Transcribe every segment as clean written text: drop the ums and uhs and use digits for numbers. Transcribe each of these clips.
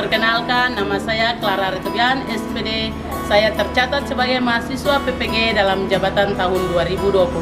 Perkenalkan, nama saya Clara Retobian, SPD. Saya tercatat sebagai mahasiswa PPG dalam jabatan tahun 2023,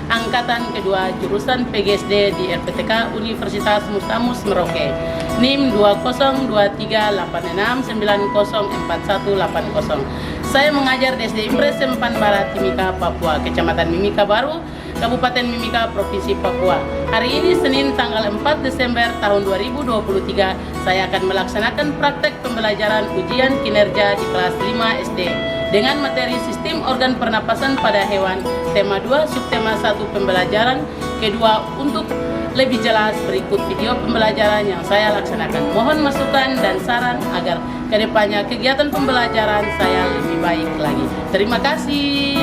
angkatan kedua jurusan PGSD di RPTK Universitas Mustamus Merauke. NIM 202386904180. Saya mengajar di SD Impres Sempan Barat, Timika, Papua, Kecamatan Mimika Baru, Kabupaten Mimika, Provinsi Papua. Hari ini Senin tanggal 4 Desember tahun 2023, saya akan melaksanakan praktek pembelajaran ujian kinerja di kelas 5 SD dengan materi sistem organ pernapasan pada hewan, tema 2, subtema 1 pembelajaran kedua. Untuk lebih jelas berikut video pembelajaran yang saya laksanakan. Mohon masukan dan saran agar kedepannya kegiatan pembelajaran saya lebih baik lagi. Terima kasih.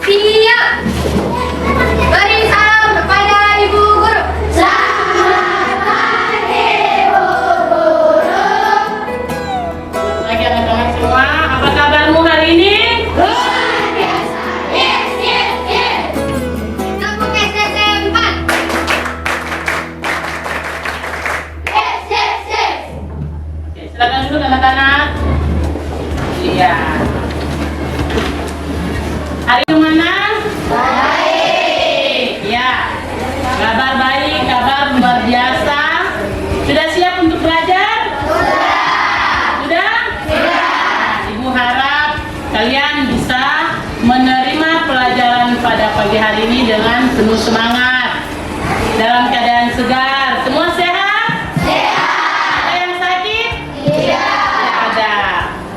Siap! Beri salam kepada Ibu Guru. Selamat pagi, Ibu Guru. Lagi anak-anak semua, apa kabarmu hari ini? Luar biasa. Yes, yes, yes. Tepuk SSC 4. Yes, yes, yes. Oke, silakan dulu anak-anak. Iya. Hari kemana? Baik. Ya, kabar baik, kabar luar biasa. Sudah siap untuk belajar? Sudah? Nah, Ibu harap kalian bisa menerima pelajaran pada pagi hari ini dengan penuh semangat, dalam keadaan segar. Semua sehat? Ada yang sakit? Ada.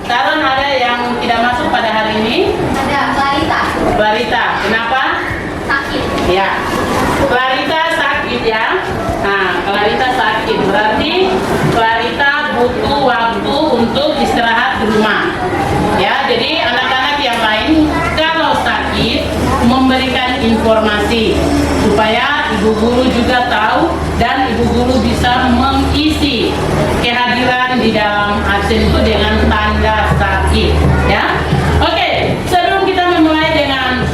Calon ada yang tidak masuk pada hari ini? Ada Clarita, kenapa? sakit. Ya, Clarita sakit ya. Nah, Clarita sakit berarti Clarita butuh waktu untuk istirahat di rumah. Ya, jadi anak-anak yang lain kalau sakit memberikan informasi supaya ibu guru juga tahu dan ibu guru bisa mengisi kehadiran di dalam absen itu dengan tanda sakit. Ya, oke. Sebelum kita memulai dengan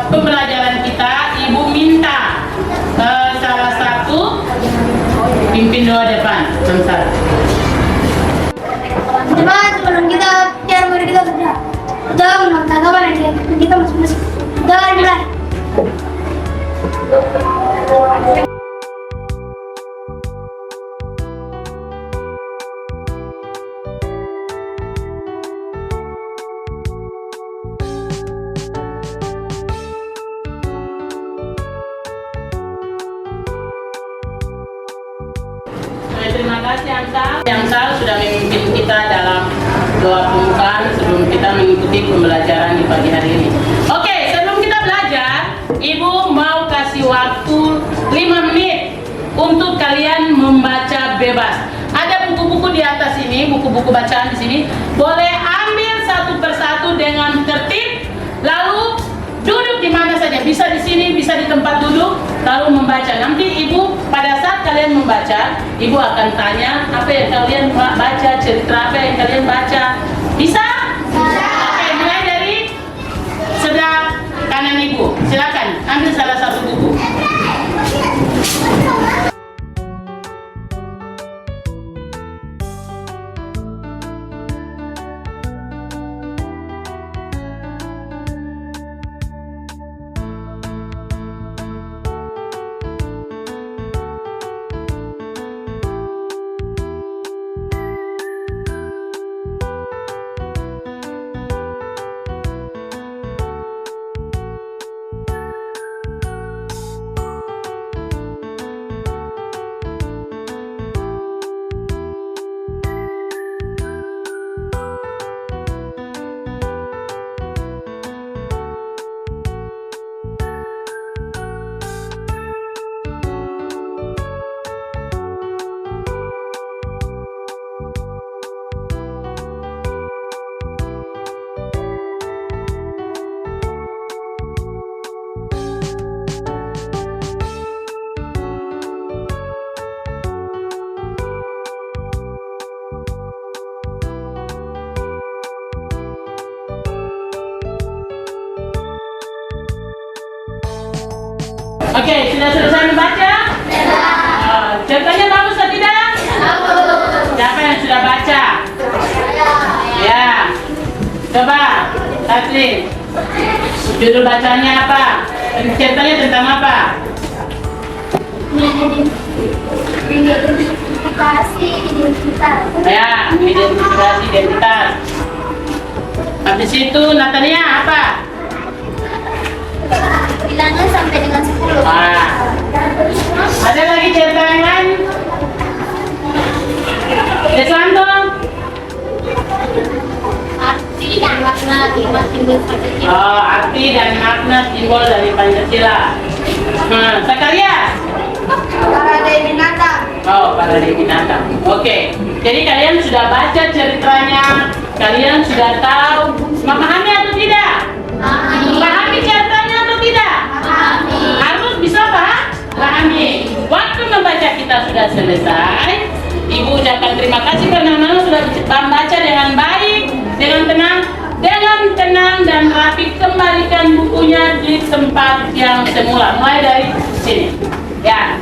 pembelajaran kita, Ibu minta salah satu pimpin doa depan. Sebentar. Teman, sebelum kita biar murid kita sudah menonton kawan yang kita masuk-masuk. Udah mulai. Terima kasih Ansal sudah memimpin kita dalam doa pembukaan sebelum kita mengikuti pembelajaran di pagi hari ini. Oke, sebelum kita belajar, Ibu mau kasih waktu 5 menit untuk kalian membaca bebas. Ada buku-buku di atas ini, buku-buku bacaan di sini. Boleh ambil satu persatu dengan tertib, lalu duduk di mana saja, bisa di sini, bisa di tempat duduk, lalu membaca. Nanti Ibu pada saat kalian membaca, Ibu akan tanya apa yang kalian baca, cerita apa yang kalian baca. Bisa? Oke, mulai dari sebelah kanan Ibu. Silakan ambil salah satu buku. Taslim. Judul bacanya apa? Ceritanya tentang apa? Identifikasi identitas. Ya, identifikasi identitas. Habis itu Natania apa? Bilangan sampai dengan 10. Wah. Ada lagi cerita yang lain? Deswanto? Arti dan makna kalimat timbul Pancasila. Oh, arti dan makna simbol dari Pancasila. Zakaria? Para binatang. Oh, para binatang. Oke. Jadi kalian sudah baca ceritanya, kalian sudah tahu memahami atau tidak? Memahami ceritanya atau tidak? Harus bisa pahami. Waktu membaca kita sudah selesai. Ibu ucapkan terima kasih karena Nana sudah membaca dengan baik, dengan tenang dan rapi. Kembalikan bukunya di tempat yang semula. Mulai dari sini. Ya.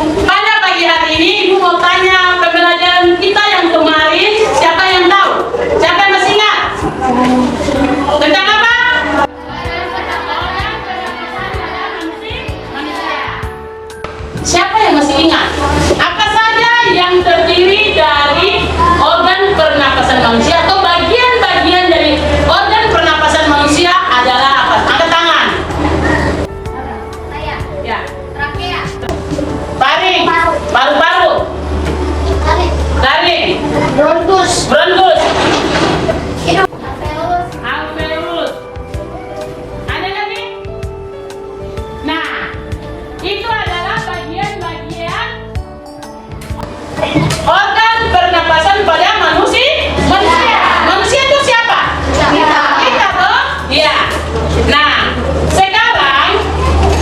Pada pagi hari ini Ibu mau tanya pembelajaran kita yang kemarin, siapa yang tahu? Siapa yang masih ingat? Tentang apa? Siapa yang masih ingat? Apa saja yang terdiri dari organ pernapasan manusia atau bagian-bagian dari organ pernapasan manusia adalah apa? Angkat tangan. Ya. Trakea. Taring, paru-paru, taring, Bronkus. bronkus, Hidung. Alveolus. alveolus. Ada lagi? Nah, itu adalah bagian-bagian organ pernapasan pada manusia. Manusia itu siapa? Kita toh? Iya. Nah, sekarang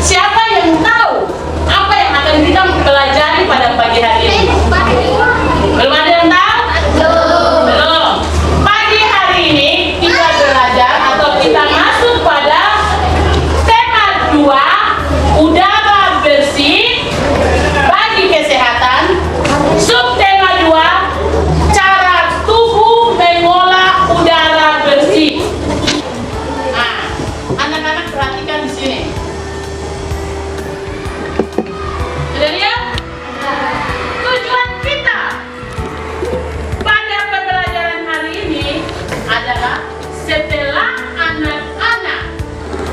siapa yang tahu apa yang akan kita pelajari pada pagi hari ini? Belum ada yang tahu? Belum. Pagi hari ini kita belajar atau kita masuk pada tema 2, udara bersih bagi kesehatan. Subtema 2, cara tubuh mengolah udara bersih. Nah, anak-anak perhatikan di sini. Sudah lihat? Tujuan kita pada pembelajaran hari ini adalah setelah anak-anak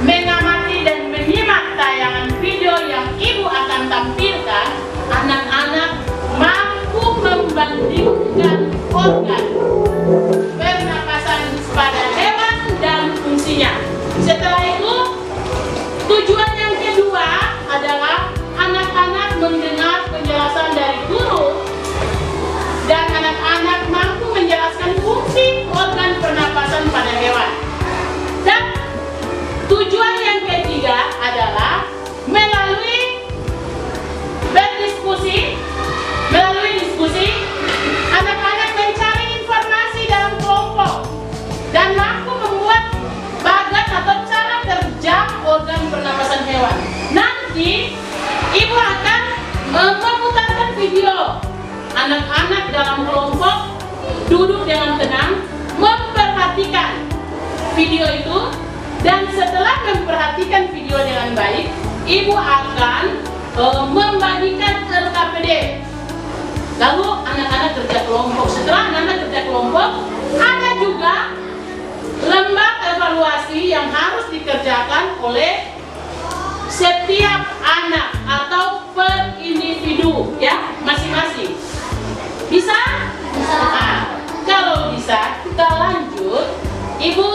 mengamati dan menyimak tayangan video yang Ibu akan tampilkan, anak-anak mampu membandingkan organ pernapasan pada hewan dan fungsinya. Setelah itu, tujuan yang kedua adalah anak-anak mendengar penjelasan dari guru dan anak-anak mampu menjelaskan fungsi organ pernapasan pada hewan. Dan tujuan yang ketiga adalah melalui diskusi, anak-anak mencari informasi dalam kelompok dan mampu membuat bagan atau cara kerja organ pernapasan hewan. Nanti Ibu akan memutarkan video. Anak-anak dalam kelompok duduk dengan tenang, memperhatikan video itu, dan setelah memperhatikan video dengan baik, Ibu akan membagikan LKPD. Lalu anak-anak kerja kelompok. Setelah anak-anak kerja kelompok, ada juga lembah evaluasi yang harus dikerjakan oleh setiap anak atau per individu, ya, masing-masing. Bisa? Nah, kalau bisa, kita lanjut. Ibu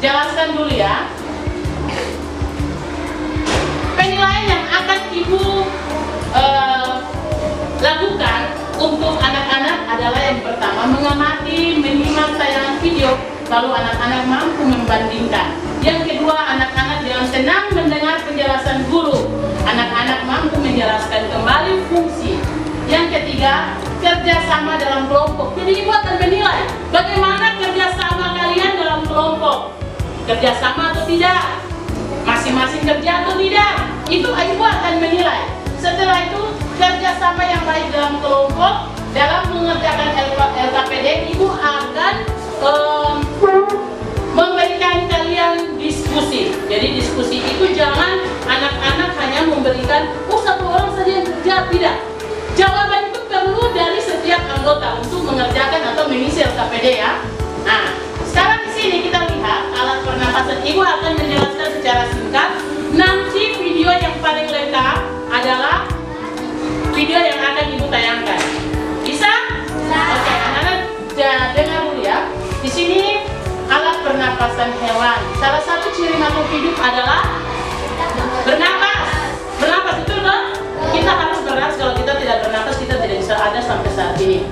jelaskan dulu ya. Penilaian yang akan Ibu lakukan untuk anak-anak adalah yang pertama, mengamati, menyimak tayangan video. lalu anak-anak mampu membandingkan. Yang kedua, anak-anak dengan senang mendengar penjelasan guru. Anak-anak mampu menjelaskan kembali fungsi. Yang ketiga, kerjasama dalam kelompok. Jadi ibu akan menilai bagaimana kerjasama kalian dalam kelompok. Kerjasama atau tidak? Masing-masing kerja atau tidak? Itu ibu akan menilai. Setelah itu, kerjasama yang baik dalam kelompok. Dalam mengerjakan LKPD, ibu akan memberikan kalian diskusi. Jadi diskusi itu jangan anak-anak hanya memberikan satu orang saja yang kerja, tidak. Jawaban itu perlu dari setiap anggota untuk mengerjakan atau mengisi LKPD ya. Nah, sekarang di sini kita lihat alat pernapasan. Ibu akan menjelaskan secara singkat. Nanti video yang paling lengkap adalah video yang akan ibu tayangkan. Bisa? Oke, anak-anak dengar dulu ya. Di sini alat pernapasan hewan. Salah satu ciri makhluk hidup adalah bernapas. Bernapas itu loh. Kita harus bernapas. Kalau kita tidak bernapas, kita tidak bisa ada sampai saat ini.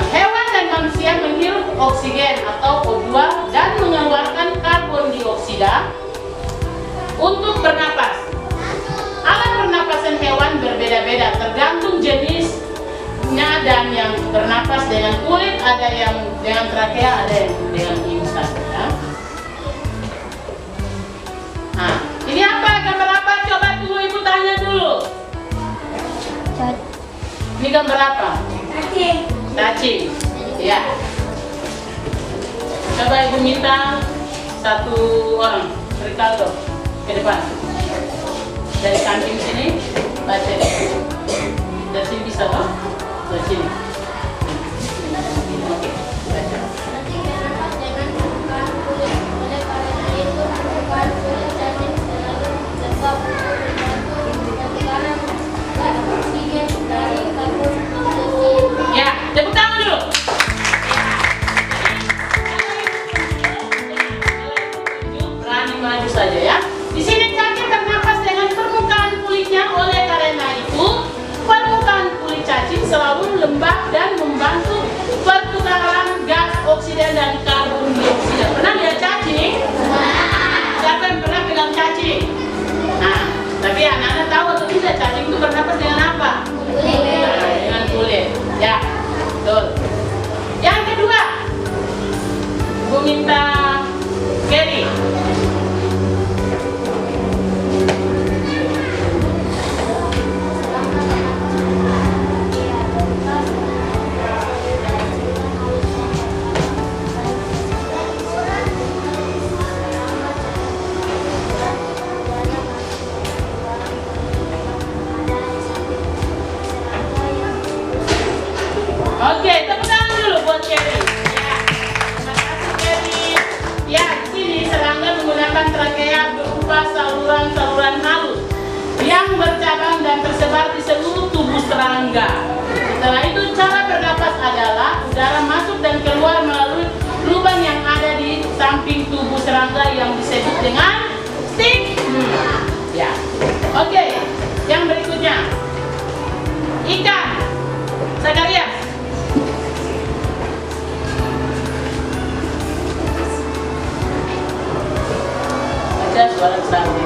Hewan dan manusia menghirup oksigen atau O2 dan mengeluarkan karbon dioksida untuk bernapas. Alat pernapasan hewan berbeda-beda tergantung jenisnya dan yang bernapas dengan kulit, ada yang dengan trakea, ada yang dengan insang. Ya. Nah, ini apa? Gambar apa? Coba tunggu ibu tanya dulu. Ini gambar apa? Cacing. Cacing. Ya. Coba ibu minta satu orang, Ricardo, ke depan. Dari samping sini, baca deh. Dari sini bisa toh? Dari sini. Oke, baca. Ya, tepuk tangan dulu. Berani maju saja ya. Di sini cacing bernapas dengan permukaan kulitnya, oleh karena itu permukaan kulit cacing selalu lembab dan membantu pertukaran gas oksigen dan karbon dioksida. Pernah lihat cacing? Siapa yang pernah pegang cacing? Nah, tapi anak-anak tahu atau tidak cacing itu bernapas dengan apa? Dengan kulit. Ya, betul. Yang kedua, Bu minta Kelly. Oke, tepuk tangan dulu buat Kelly. Ya, terima kasih Kelly. Ya, di sini serangga menggunakan trakea berupa saluran-saluran halus yang bercabang dan tersebar di seluruh tubuh serangga. Setelah itu, cara bernapas adalah udara masuk dan keluar melalui lubang yang ada di samping tubuh serangga yang disebut dengan stigma. Ya, oke. Yang berikutnya, ikan. Zakarias. Suara sapi.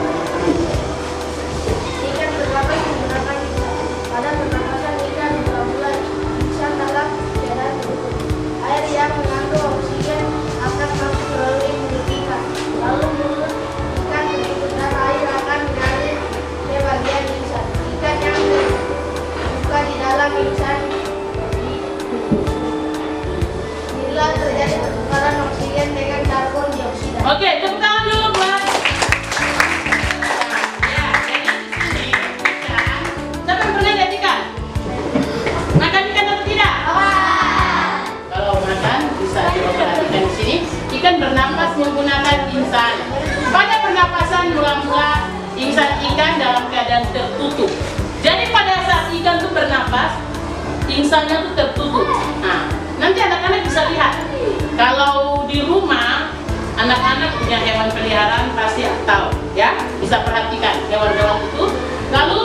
Ikan bernapas menggunakan lisan. Pada pernapasan ikan mulai lisan dalam cairan tertutup. Air yang mengandung oksigen akan masuk melalui mulut ikan. Lalu mulut ikan tertutup dan air akan mengalir ke bagian lisan. Ikan yang terbuka di dalam lisan bila terjadi pertukaran oksigen dengan karbon dioksida. Oke, tepuk tangan dulu buat. Ikan bernapas menggunakan insang. Pada pernapasan mula-mula insang ikan dalam keadaan tertutup. Jadi pada saat ikan itu bernapas, insangnya itu tertutup. Nah, nanti anak-anak bisa lihat. Kalau di rumah, anak-anak punya hewan peliharaan pasti tahu, ya. Bisa perhatikan hewan-hewan itu. Lalu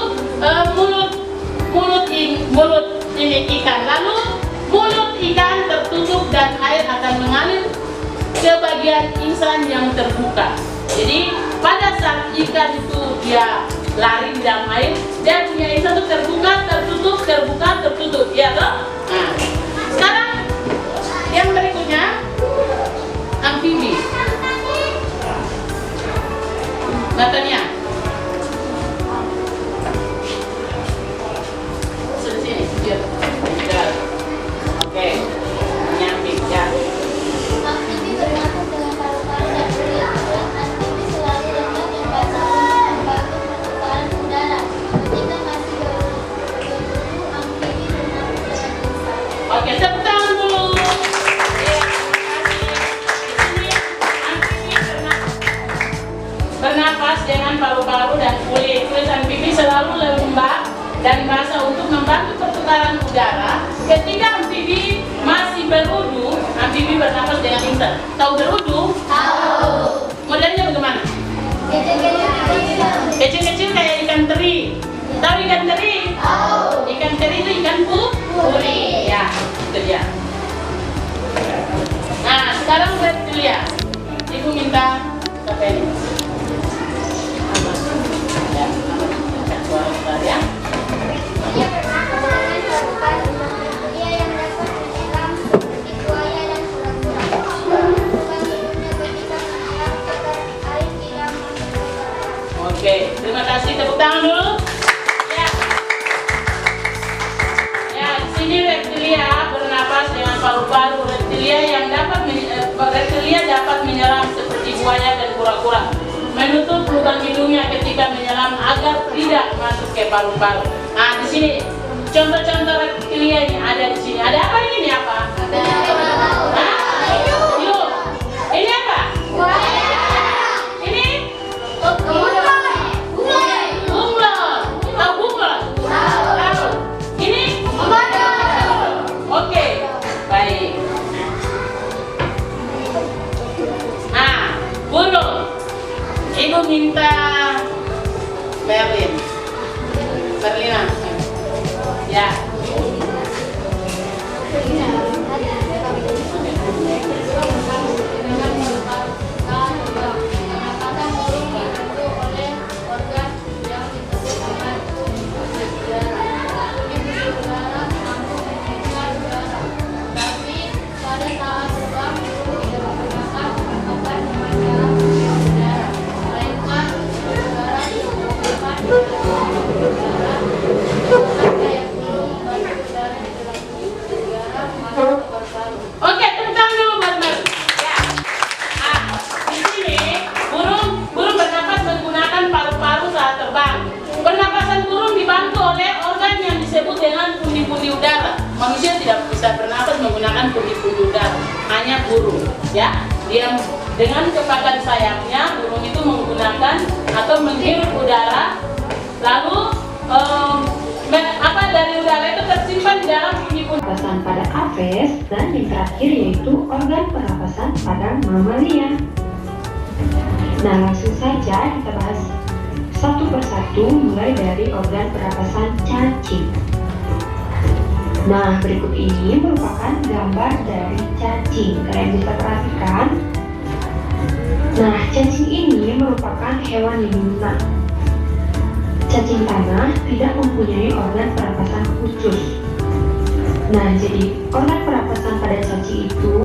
mulut ini ikan. Lalu mulut ikan tertutup dan air akan mengalir ke bagian insan yang terbuka. Jadi pada saat ikan itu dia lari di dalam air, dia punya insan itu terbuka, tertutup, terbuka, tertutup, ya toh? Nah, sekarang yang berikutnya amfibi. Matanya sudah sini, biar. Oke, nyamping ya. Amfibi bernapas dengan paru-paru dan perut. Amfibi selalu lemah dan basah untuk membantu pertukaran udara. Ketika masih berburu, amfibi bernapas dengan instan. Oke, tepuk tangan dulu. Ya, terima kasih. Di sini amfibi bernapas dengan paru-paru dan kulit. Kulit amfibi selalu lembab dan basah untuk membantu pertukaran udara. Ketika amfibi masih berudu, amfibi bernapas dengan instan. Tahu berudu? Tahu. Modelnya bagaimana? Kecil-kecil. Kecil-kecil kayak ikan teri. Tahu ikan teri? Tahu. Ikan teri itu ikan puri. Ya, itu dia. Nah, sekarang reptilia. Ibu minta siapa ini? Ya, angkat suara besar ya. Dia bernapas dengan paru-paru. Dia yang dapat menyelam seperti buaya dan kura-kura. Bukan hidupnya ketika menyelam agar air tidak masuk ke dalam. Oke, terima kasih. Tepuk tangan dulu. Ya. Ya, di sini reptilia bernapas dengan paru-paru. Reptilia dapat menyelam seperti buaya dan kura-kura. Menutup lubang hidungnya ketika menyelam agar tidak masuk ke paru-paru. Nah, di sini contoh-contoh reptilia ini ada di sini. Ada apa ini? Apa? Hah? Yuk. Ini apa? Ini? Bunglon. Tahu bunglon? Tahu. Ini? Oke, baik. Nah, burung. Ibu minta Berlina. Ya. Oke, tepuk tangan dulu bareng-bareng. Ya. Ah, di sini burung bernapas menggunakan paru-paru saat terbang. Pernapasan burung dibantu oleh organ yang disebut dengan pundi-pundi udara. Manusia tidak bisa bernapas menggunakan pundi-pundi udara, hanya burung. Ya, dia dengan kepakan sayapnya burung itu menggunakan atau menghirup udara, lalu dari udara itu tersimpan di dalam pundi-pundi. Pernapasan pada aves dan yang terakhir yaitu organ pernapasan pada mamalia. Nah, langsung saja kita bahas satu persatu mulai dari organ pernapasan cacing. Nah, berikut ini merupakan gambar dari cacing. Kalian bisa perhatikan. Nah, cacing ini merupakan hewan yang lunak. Cacing tanah tidak mempunyai organ pernapasan khusus. Nah, jadi organ pernapasan pada cacing itu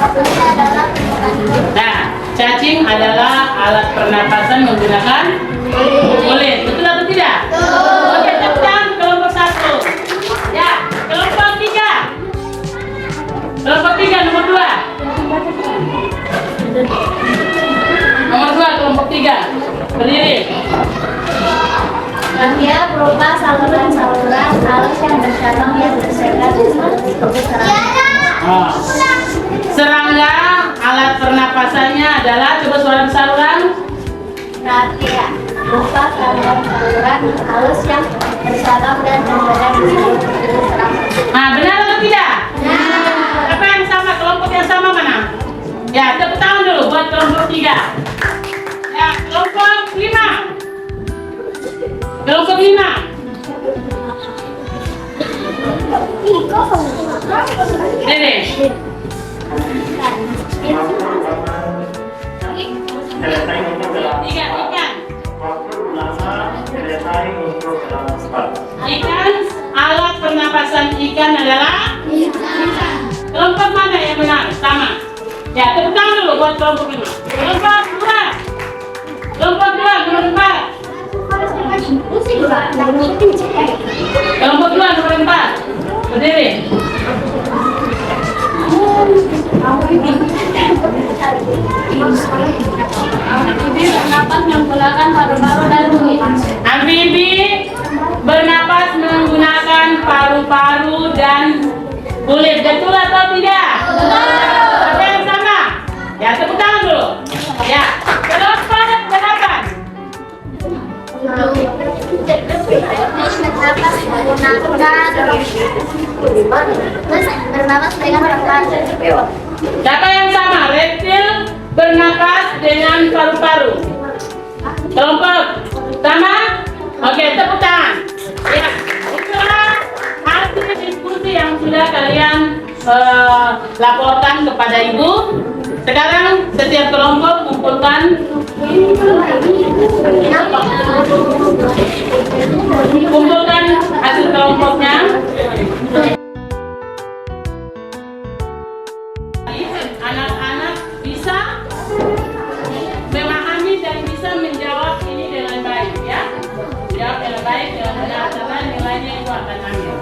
Ini adalah permukaan. Nah, cacing adalah alat pernapasan menggunakan kulit. Betul atau tidak? Betul. Oke, tepuk tangan kelompok 1. Ya, kelompok 3. Kelompok 3 nomor 2. Nomor 2 kelompok 3. Berdiri. Dia berupa saluran-saluran halus yang bercabang yang berserakan. Oh. Serangga alat pernapasannya adalah coba suara saluran. Trachea berupa saluran-saluran halus yang bercabang dan berada di seluruh serangga. Nah, benar atau tidak? Apa yang sama? Kelompok yang sama mana? Ya, tepuk tangan dulu buat kelompok 3. Ya, kelompok 5. Kelompok 5. Dede. Tiga ikan. Ikan, alat pernapasan ikan adalah kelompok mana yang benar? Sama. Ya, tepuk tangan dulu buat kelompok 5. Kelompok 2. Kelompok 2 nomor 4. Kelompok 2 nomor 4. Berdiri. Amfibi bernapas menggunakan paru-paru dan kulit. Amfibi bernapas menggunakan paru-paru dan kulit. Betul atau tidak? Apa yang sama? Ya, tepuk tangan dulu. Ya, kelompok berapa? Bernapas dengan paru-paru. Siapa yang sama? Reptil bernapas dengan paru-paru. Kelompok sama? Oke, tepuk tangan. Ya, itulah hasil diskusi yang sudah kalian laporkan kepada ibu. Sekarang setiap kelompok kumpulkan hasil kelompoknya. Anak-anak bisa memahami dan bisa menjawab ini dengan baik, ya. Jawab dengan baik, dengan benar, karena nilainya itu akan ambil.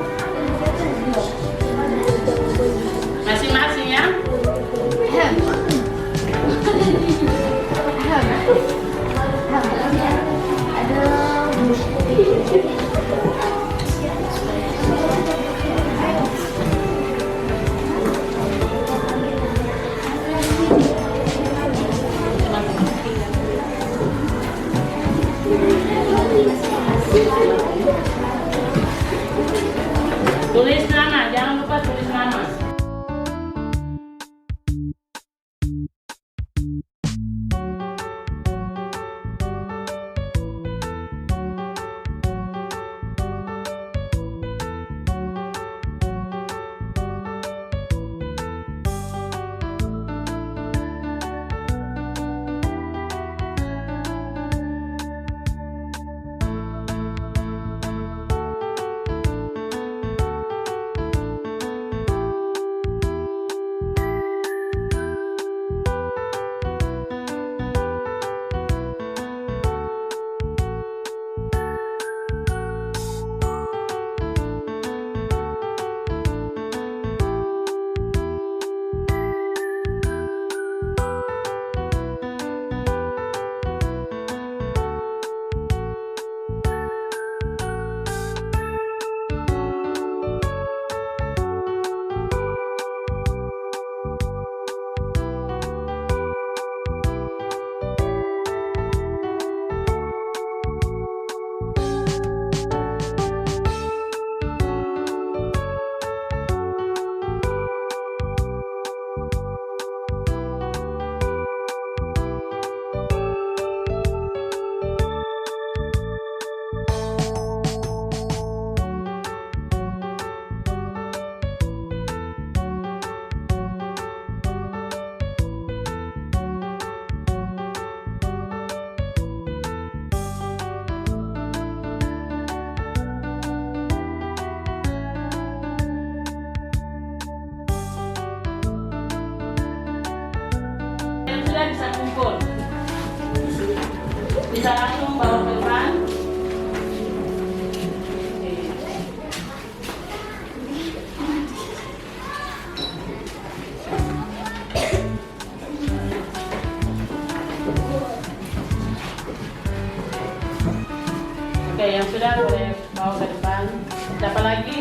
Masing-masing ya. Tulis nama, jangan pada kumpul. Bisa langsung bawa ke depan. Oke, yang sudah boleh bawa ke depan. Siapa lagi?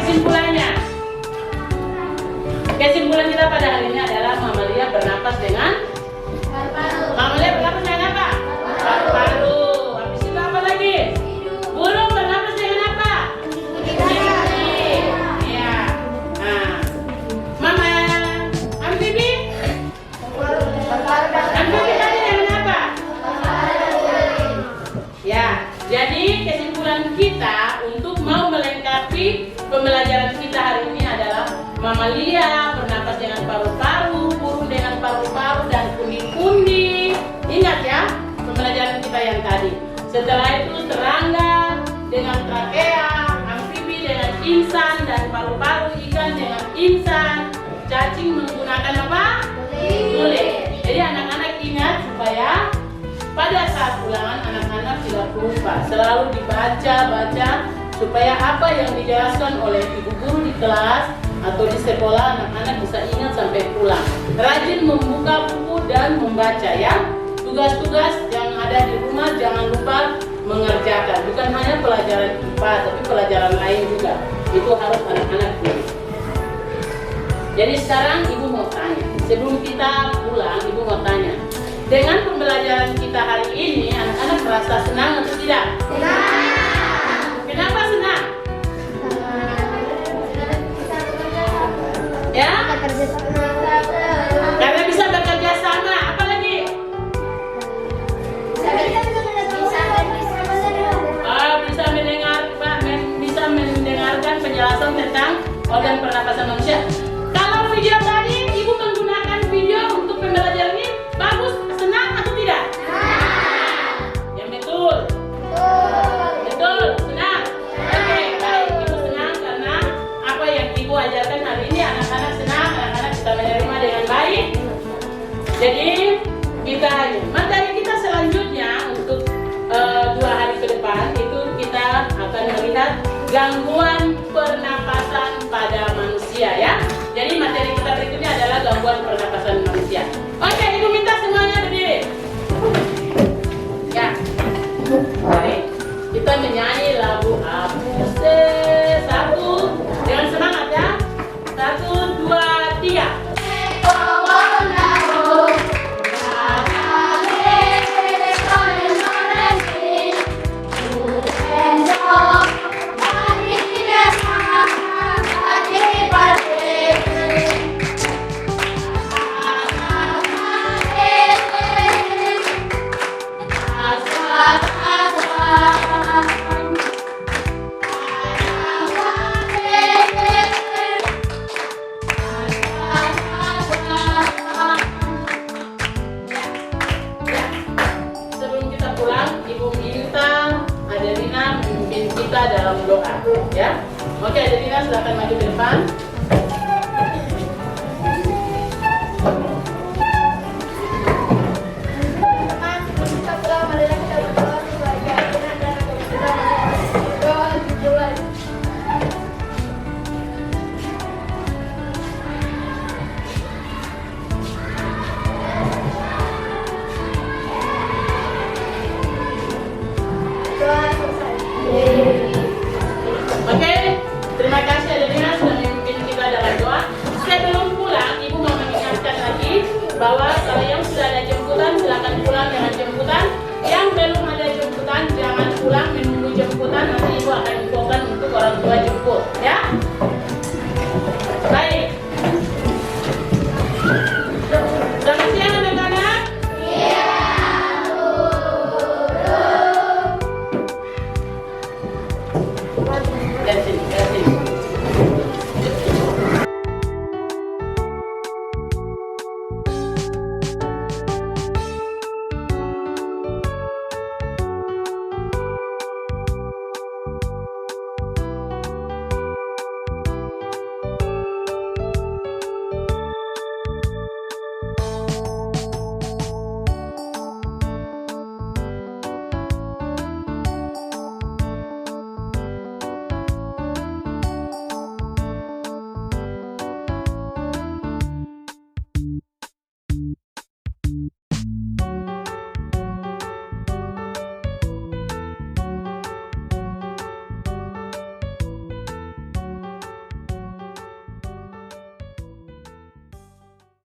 Kesimpulannya, kesimpulan kita pada hari ini adalah mamalia bernapas dengan mamalia bernapas dengan apa? Paru-paru. Habis itu apa lagi? Burung bernapas dengan apa? Hidung. Ya. Nah, mama amfibi? Amfibi tadi dengan apa? Ya. Jadi kesimpulan kita untuk mau melengkapi pembelajaran kita hari ini adalah mamalia bernapas dengan paru-paru, burung dengan paru-paru, dan pundi-pundi. Ingat ya pembelajaran kita yang tadi. Setelah itu serangga dengan trakea, amfibi dengan insan, dan paru-paru ikan dengan insan. Cacing menggunakan apa? Kulit. Jadi anak-anak ingat supaya pada saat ulangan anak-anak tidak lupa, selalu dibaca-baca supaya apa yang dijelaskan oleh ibu guru di kelas atau di sekolah anak-anak bisa ingat sampai pulang. Rajin membuka buku dan membaca ya. Tugas-tugas yang ada di rumah jangan lupa mengerjakan. Bukan hanya pelajaran IPA, tapi pelajaran lain juga. Itu harus anak-anak pilih. Jadi sekarang ibu mau tanya, sebelum kita pulang ibu mau tanya, dengan pembelajaran kita hari ini anak-anak merasa senang atau tidak? Senang. Kenapa senang? Ya? Karena bisa bekerja sama. Apa lagi? Bisa mendengarkan penjelasan tentang organ pernapasan manusia. Kalau video tadi ibu menggunakan video untuk pembelajaran ini bagus, senang atau tidak? Yang betul. Betul, senang. Oke, baik, ibu senang karena apa yang ibu ajarkan hari ini anak-anak senang, anak-anak bisa menerima dengan baik. Jadi kita materi kita selanjutnya untuk 2 hari ke depan itu kita akan melihat gangguan pernapasan pada manusia ya. Jadi materi kita berikutnya adalah gangguan pernapasan manusia. Oke, ibu minta semuanya berdiri. Ya. Baik. Kita menyanyi lagu Abuse 1 dengan semangat ya. 1, 2, 3. Hands up, silakan